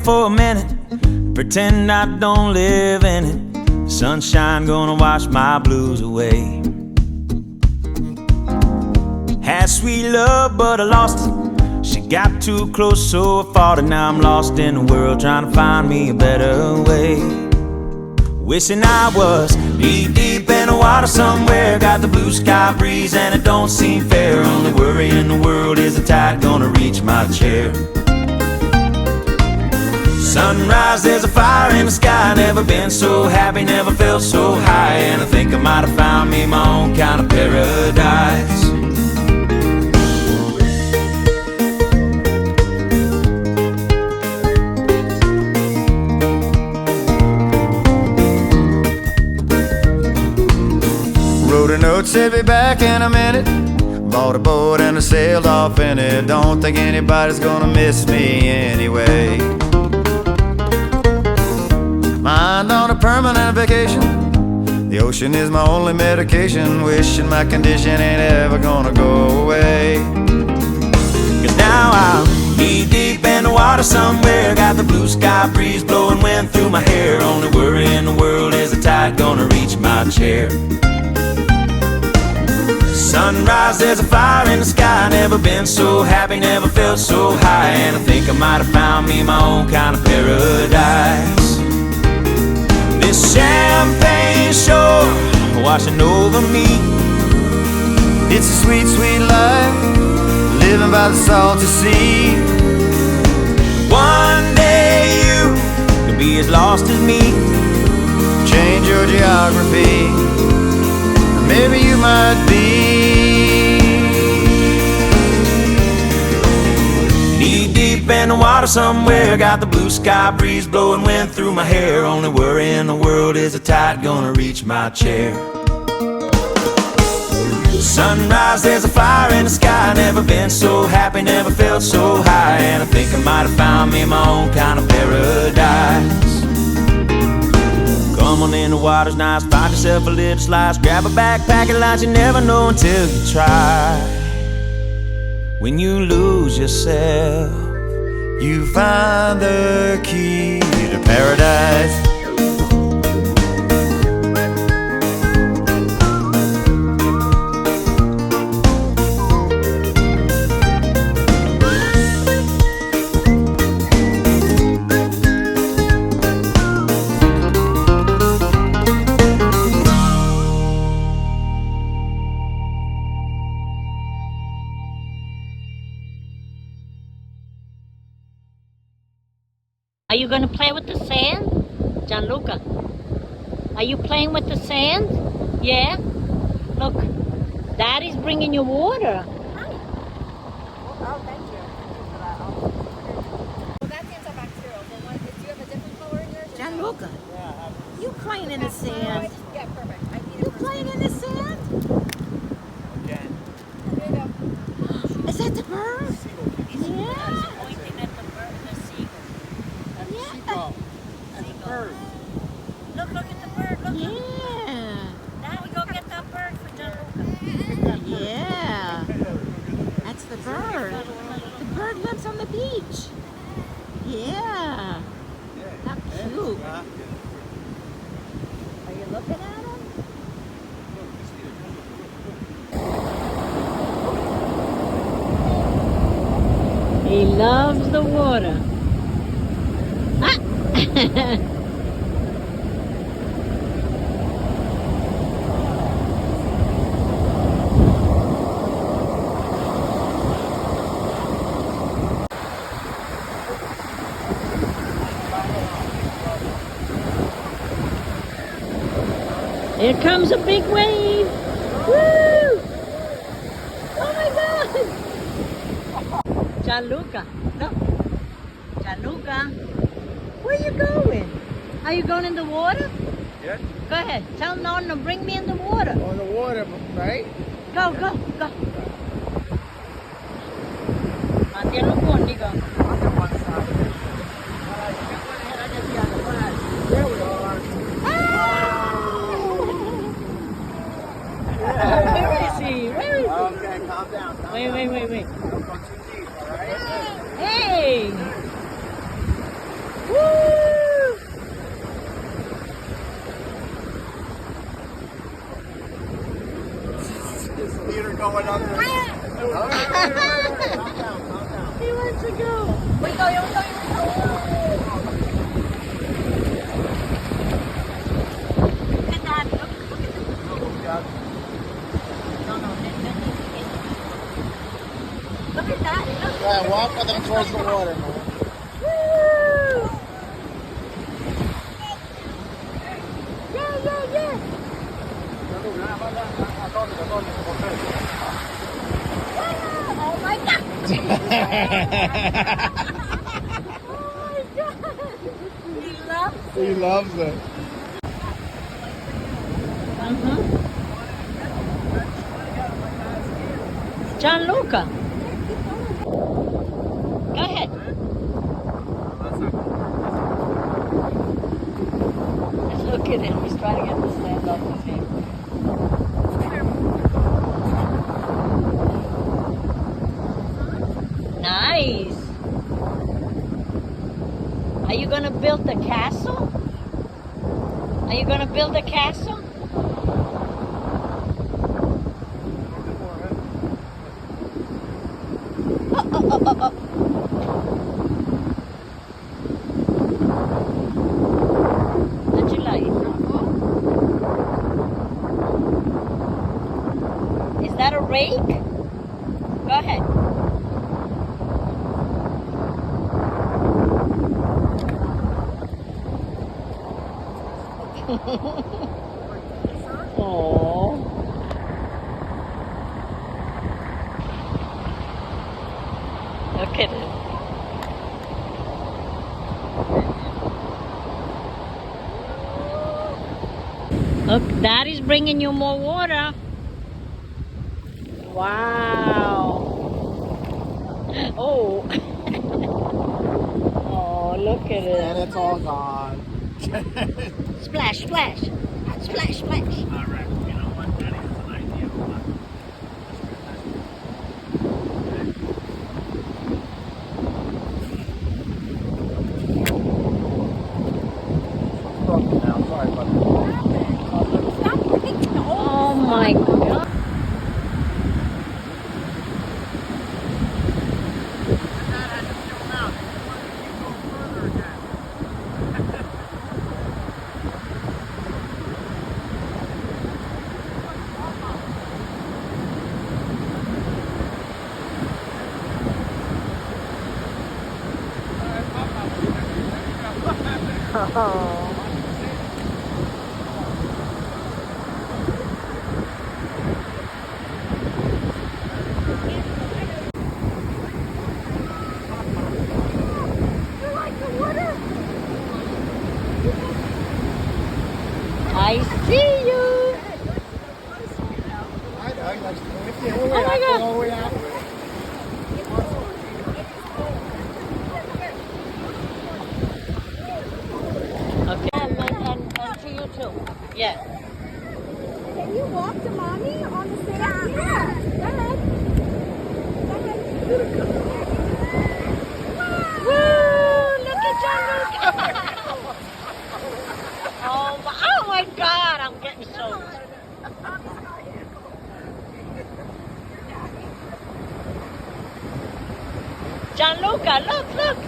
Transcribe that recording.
for a minute, pretend I don't live in it. Sunshine gonna wash my blues away. Had sweet love, but I lost it. She got too close, so I fought it. Now I'm lost in the world, trying to find me a better way. Wishing I was deep in the water somewhere. Got the blue sky breeze and it don't seem fair. Only worry in the world is the tide gonna reach my chair. Sunrise, there's a fire in the sky. Never been so happy, never felt so high. And I think I might have found me my own kind of paradise. Wrote a note, said be back in a minute. Bought a boat and I sailed off in it. Don't think anybody's gonna miss me anyway. Mind on a permanent vacation. The ocean is my only medication. Wishing my condition ain't ever gonna go away. Cause now I'm deep in the water somewhere. Got the blue sky breeze blowing wind through my hair. Only worry in the world is the tide gonna reach my chair. Sunrise, there's a fire in the sky. Never been so happy, never felt so high. And I think I might have found me my own kind of paradise. This champagne shore washing over me. It's a sweet, sweet life, living by the salty sea. One day you could be as lost as me. Change your geography, maybe you might be. Deep in the water somewhere. Got the blue sky breeze blowing wind through my hair. Only worry in the world is the tide gonna reach my chair. Sunrise, there's a fire in the sky. Never been so happy, never felt so high. And I think I might have found me my own kind of paradise. Come on in, the water's nice. Find yourself a little slice. Grab a backpack and lunch. You never know until you try. When you lose yourself, you find the key to paradise. Are you going to play with the sand? Gianluca, are you playing with the sand? Yeah? Look, Daddy's bringing you water. Hi. Oh, thank you. Thank you for that. Well, that's antibacterial. So what, do you have a different color in yours? Gianluca, you playing in the sand? Yeah, perfect. I need You it. playing in the sand? There you go. Is that the bird? Yeah. Pointing at the bird, the seagull. Yeah. At the bird. Look at the bird. Look. Yeah. Now we go get that bird for Gianluca. Yeah. That's the bird. The bird lives on the beach. Yeah. How cute. Are you looking at him? He loves the water. Ah! Here comes a big wave. Woo! Oh my God! Gianluca, look. Gianluca, where you going? Are you going in the water? Yeah. Go ahead. Tell Norton to bring me in the water. On the water, right? Go, go, go. Mantienlo conmigo. There we are. Where is he? Where is he? Okay, calm down. Wait. Don't go too deep, all right? Hey! alligator going up there. He wants to go. We go, we go, we go. Look at that. Look at Look at that. Look. Yeah, walk with them towards the water, man. Yeah, yeah, yeah. Oh my God. He loves it. Gianluca. Go ahead. Let's look at him. He's trying to get the sand off his hand. Nice. Are you gonna build the castle? Are you gonna build a castle? How'd you like it? Is that a rake? Go ahead. Aww. Look at him. Look, Daddy's bringing you more water. Wow. Oh. Oh, look at it. And it's all gone. Splash, splash. Splash, splash. All right, you know what? That is an idea. Oh my God. I see you. Oh my God. All the way out. Okay. And to you too. Yeah. Can you walk to mommy on the sand? Yeah. Go ahead. Go ahead. Woo! Look at Gianluca. Oh my God! I'm getting soaked. Gianluca, look!